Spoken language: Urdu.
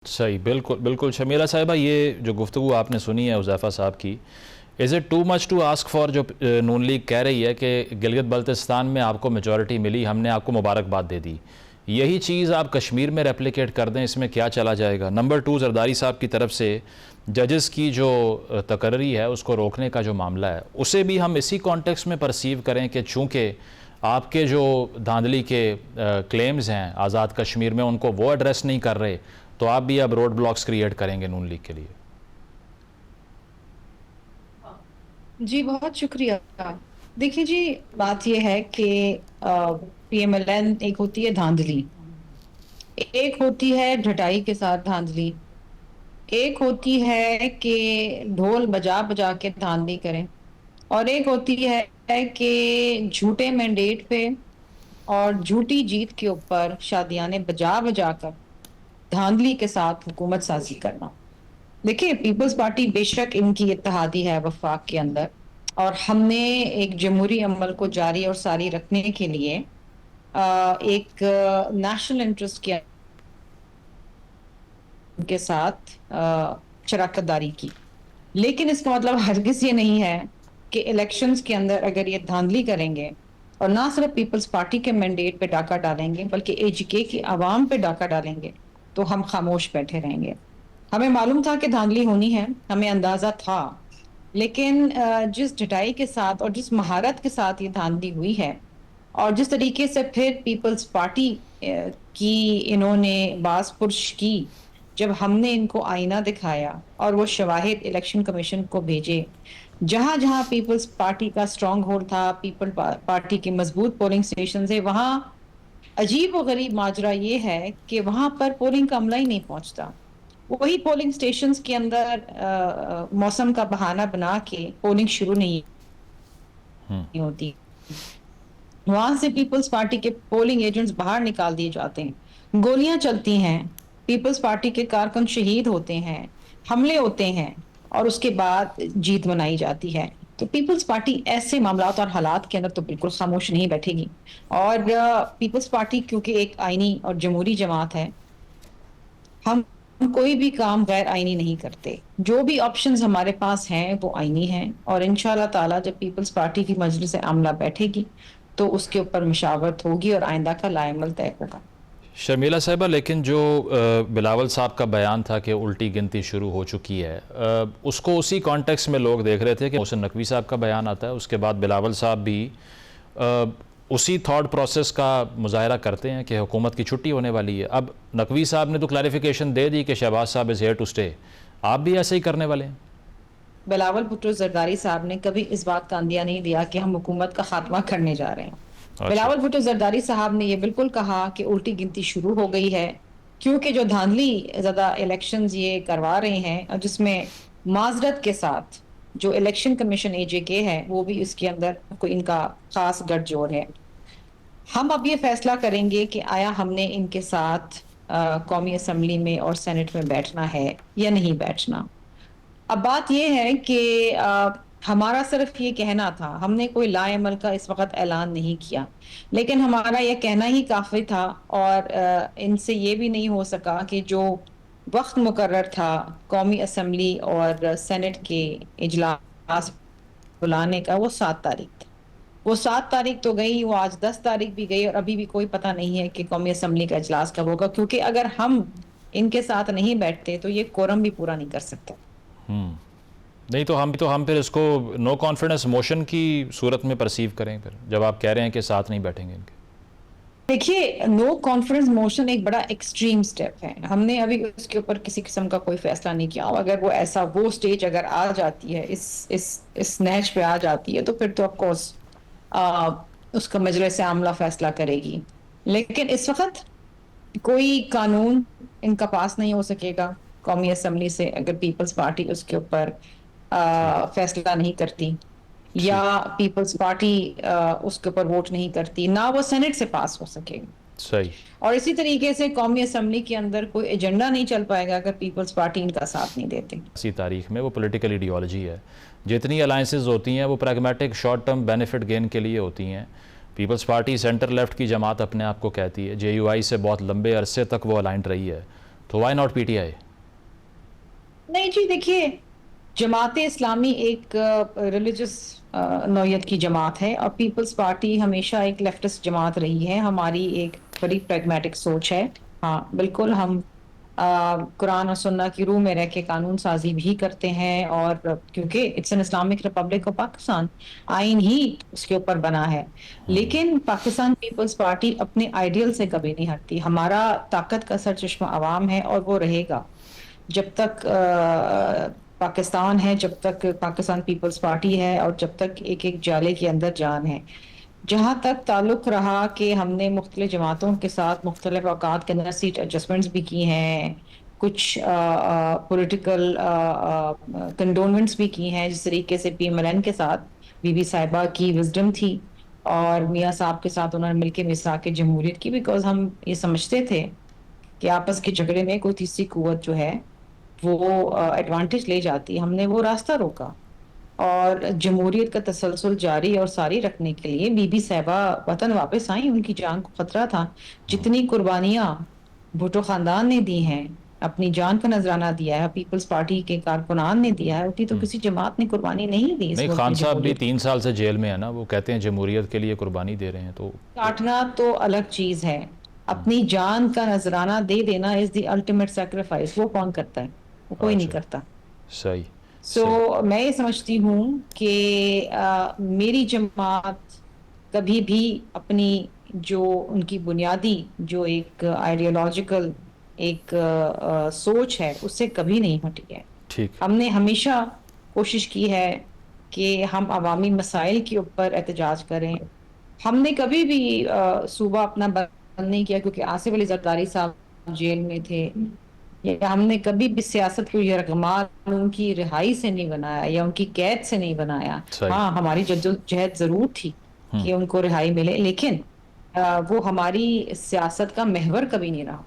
صحیح، بالکل بالکل شمیرہ صاحبہ، یہ جو گفتگو آپ نے سنی ہے حذیفہ صاحب کی، is it too much to ask for, جو نون لیگ کہہ رہی ہے کہ گلگت بلتستان میں آپ کو میجورٹی ملی، ہم نے آپ کو مبارکباد دے دی، یہی چیز آپ کشمیر میں ریپلیکیٹ کر دیں، اس میں کیا چلا جائے گا؟ نمبر 2، زرداری صاحب کی طرف سے ججز کی جو تقرری ہے اس کو روکنے کا جو معاملہ ہے، اسے بھی ہم اسی کانٹیکس میں پرسیو کریں کہ چونکہ آپ کے جو دھاندلی کے کلیمز ہیں آزاد کشمیر میں ان کو وہ ایڈریس نہیں کر رہے، تو آپ بھی اب روڈ بلاکس کریٹ کریں گے نون لیگ کے لیے؟ جی بہت شکریہ۔ دیکھیے جی، بات یہ ہے کہ پی ایم ایل این ایک ہوتی ہے دھاندلی، ایک ہوتی ہے ڈھٹائی کے ساتھ دھاندلی، ایک ہوتی ہے کہ ڈھول بجا بجا کے دھاندلی کریں، اور ایک ہوتی ہے کہ جھوٹے مینڈیٹ پہ اور جھوٹی جیت کے اوپر شادیانے بجا بجا کر دھاندلی کے ساتھ حکومت سازی کرنا۔ دیکھیں، پیپلز پارٹی بے شک ان کی اتحادی ہے وفاق کے اندر، اور ہم نے ایک جمہوری عمل کو جاری اور ساری رکھنے کے لیے ایک نیشنل انٹرسٹ کے ساتھ شراکت داری کی، لیکن اس کا مطلب ہرگز یہ نہیں ہے کہ الیکشنز کے اندر اگر یہ دھاندلی کریں گے اور نہ صرف پیپلز پارٹی کے مینڈیٹ پہ ڈاکہ ڈالیں گے بلکہ اے جی کے کی عوام پہ ڈاکہ ڈالیں گے تو ہم خاموش بیٹھے رہیں گے۔ ہمیں معلوم تھا کہ دھاندلی ہونی ہے، ہمیں اندازہ تھا، لیکن جس ڈٹائی کے ساتھ اور جس مہارت کے ساتھ یہ دھاندلی ہوئی ہے، اور جس طریقے سے پھر پیپلز پارٹی کی انہوں نے باز پرش کی، جب ہم نے ان کو آئینہ دکھایا اور وہ شواہد الیکشن کمیشن کو بھیجے، جہاں جہاں پیپلز پارٹی کا سٹرونگ ہولڈ تھا، پیپل پارٹی کے مضبوط پولنگ سٹیشن سے، وہاں عجیب و غریب ماجرا یہ ہے کہ وہاں پر پولنگ کا عملہ ہی نہیں پہنچتا۔ وہی پولنگ سٹیشنز کے اندر موسم کا بہانہ بنا کے پولنگ شروع نہیں ہوتی، وہاں سے پیپلز پارٹی کے پولنگ ایجنٹس باہر نکال دیے جاتے ہیں، گولیاں چلتی ہیں، پیپلز پارٹی کے کارکن شہید ہوتے ہیں، حملے ہوتے ہیں، اور اس کے بعد جیت منائی جاتی ہے۔ تو پیپلز پارٹی ایسے معاملات اور حالات کے اندر تو بالکل خاموش نہیں بیٹھے گی، اور پیپلز پارٹی کیونکہ ایک آئینی اور جمہوری جماعت ہے، ہم کوئی بھی کام غیر آئینی نہیں کرتے، جو بھی آپشنز ہمارے پاس ہیں وہ آئینی ہیں، اور انشاءاللہ تعالی جب پیپلز پارٹی کی مجلس عاملہ بیٹھے گی تو اس کے اوپر مشاورت ہوگی اور آئندہ کا لائے عمل طے ہوگا۔ شرمیلہ صاحبہ، لیکن جو بلاول صاحب کا بیان تھا کہ الٹی گنتی شروع ہو چکی ہے، اس کو اسی کانٹیکس میں لوگ دیکھ رہے تھے کہ محسن نقوی صاحب کا بیان آتا ہے، اس کے بعد بلاول صاحب بھی اسی تھاٹ پروسیس کا مظاہرہ کرتے ہیں کہ حکومت کی چھٹی ہونے والی ہے۔ اب نقوی صاحب نے تو کلیریفیکیشن دے دی کہ شہباز صاحب از ہیئر ٹو سٹے، آپ بھی ایسے ہی کرنے والے ہیں؟ بلاول بھٹو زرداری صاحب نے کبھی اس بات کا اندیہ نہیں دیا کہ ہم حکومت کا خاتمہ کرنے جا رہے ہیں۔ اچھا، بلاول بھٹو زرداری صاحب نے یہ بالکل کہا کہ الٹی گنتی شروع ہو گئی ہے، کیونکہ جو دھاندلی زدہ الیکشنز یہ کروا رہے ہیں، اور جس میں معذرت کے ساتھ جو الیکشن کمیشن اے جے کے ہے وہ بھی اس کے اندر کوئی ان کا خاص گٹھ جوڑ ہے۔ ہم اب یہ فیصلہ کریں گے کہ آیا ہم نے ان کے ساتھ قومی اسمبلی میں اور سینٹ میں بیٹھنا ہے یا نہیں بیٹھنا۔ اب بات یہ ہے کہ ہمارا صرف یہ کہنا تھا، ہم نے کوئی لائے عمل کا اس وقت اعلان نہیں کیا، لیکن ہمارا یہ کہنا ہی کافی تھا، اور ان سے یہ بھی نہیں ہو سکا کہ جو وقت مقرر تھا قومی اسمبلی اور سینٹ کے اجلاس بلانے کا، وہ 7 تاریخ تھا۔ وہ 7 تاریخ تو گئی، وہ آج 10 تاریخ بھی گئی، اور ابھی بھی کوئی پتہ نہیں ہے کہ قومی اسمبلی کا اجلاس کب ہوگا، کیونکہ اگر ہم ان کے ساتھ نہیں بیٹھتے تو یہ کورم بھی پورا نہیں کر سکتے۔ نہیں تو ہم پھر اس کو نو کانفیڈنس موشن کی صورت میں پرسیو کریں، پھر جب آپ کہہ رہے ہیں کہ ساتھ نہیں بیٹھیں گے ان کے۔ دیکھیے، نو کانفیڈنس موشن ایک بڑا ایکسٹریم سٹیپ ہے، ہم نے ابھی اس کے اوپر کسی قسم کا کوئی فیصلہ نہیں کیا، اگر وہ سٹیج اگر آ جاتی ہے، اس نہج پہ آ جاتی ہے، تو پھر تو آف کورس اس کا مجلس عاملہ فیصلہ کرے گی، لیکن اس وقت کوئی قانون ان کا پاس نہیں ہو سکے گا قومی اسمبلی سے اگر پیپلز پارٹی اس کے اوپر فیصلہ نہیں کرتی، یا پیپلز پارٹی اس کے اوپر ووٹ نہیں کرتی، نہ وہ سینٹ سے پاس ہو سکے گا۔ صحیح۔ اور اسی طریقے سے قومی اسمبلی کے اندر کوئی ایجنڈا نہیں چل پائے گا اگر پیپلز پارٹی ان کا ساتھ نہیں دیتے۔ اسی تاریخ میں وہ پولیٹیکل ایڈیالوجی ہے، جتنی الائنسز ہوتی ہیں وہ pragmatic short term benefit gain کے لیے ہوتی ہیں۔ پیپلز پارٹی سینٹر لیفٹ کی جماعت اپنے آپ کو کہتی ہے، جے یو آئی سے بہت لمبے عرصے تک وہ الائنڈ رہی ہے، تو وائی ناٹ پی ٹی آئی؟ نہیں جی دیکھیے، جماعت اسلامی ایک ریلیجس نوعیت کی جماعت ہے، اور پیپلز پارٹی ہمیشہ ایک لیفٹسٹ جماعت رہی ہے. ہماری ایک بڑی پریگمیٹک سوچ ہے. ہاں بالکل، ہم قرآن اور سنہ کی روح میں رہ کے قانون سازی بھی کرتے ہیں، اور کیونکہ it's an Islamic Republic of Pakistan, آئین ہی اس کے اوپر بنا ہے. لیکن پاکستان پیپلز پارٹی اپنے آئیڈیل سے کبھی نہیں ہٹتی. ہمارا طاقت کا سرچشمہ عوام ہے، اور وہ رہے گا جب تک پاکستان ہے، جب تک پاکستان پیپلز پارٹی ہے، اور جب تک ایک ایک جالے کے اندر جان ہے. جہاں تک تعلق رہا کہ ہم نے مختلف جماعتوں کے ساتھ مختلف اوقات کے اندر سیٹ ایڈجسٹمنٹس بھی کی ہیں، کچھ پولیٹیکل کنڈونمنٹس بھی کی ہیں، جس طریقے سے پی ایم ایل این کے ساتھ بی بی صاحبہ کی وزڈم تھی، اور میاں صاحب کے ساتھ انہوں نے مل کے میثاق جمہوریت کی، بیکاز ہم یہ سمجھتے تھے کہ آپس کے جھگڑے میں کوئی تیسری قوت جو ہے وہ ایڈوانٹیج لے جاتی. ہم نے وہ راستہ روکا، اور جمہوریت کا تسلسل جاری اور ساری رکھنے کے لیے بی بی صاحبہ وطن واپس آئیں. ان کی جان کو خطرہ تھا. جتنی قربانیاں بھٹو خاندان نے دی ہیں، اپنی جان کا نذرانہ دیا ہے، پیپلز پارٹی کے کارکنان نے دیا ہے، اتنی تو کسی جماعت نے قربانی نہیں دی اس نہیں، ملک خان میں صاحب بھی جمہوریت. 3 سال سے جیل میں ہے نا، وہ کہتے ہیں جمہوریت کے لیے قربانی دے رہے ہیں. تو کاٹنا تو الگ چیز ہے، اپنی جان کا نذرانہ دے دینا از دی الٹیمیٹ سیکریفائس. وہ کون کرتا ہے؟ وہ کوئی نہیں اچھا، کرتا. صحیح سو صحیح. میں یہ سمجھتی ہوں کہ میری جماعت کبھی بھی اپنی جو ان کی بنیادی جو ایک آئیڈیالوجیکل ایک سوچ ہے، اس سے کبھی نہیں ہٹی ہے. ٹھیک. ہم نے ہمیشہ کوشش کی ہے کہ ہم عوامی مسائل کے اوپر احتجاج کریں. ہم نے کبھی بھی صوبہ اپنا بند نہیں کیا کیونکہ آصف علی زرداری صاحب جیل میں تھے، یا ہم نے کبھی بھی سیاست کو یرغمال ان کی رہائی سے نہیں بنایا یا ان کی قید سے نہیں بنایا. صحیح. ہاں ہماری جدوجہد ضرور تھی کہ ان کو رہائی ملے، لیکن وہ ہماری سیاست کا محور کبھی نہیں رہا.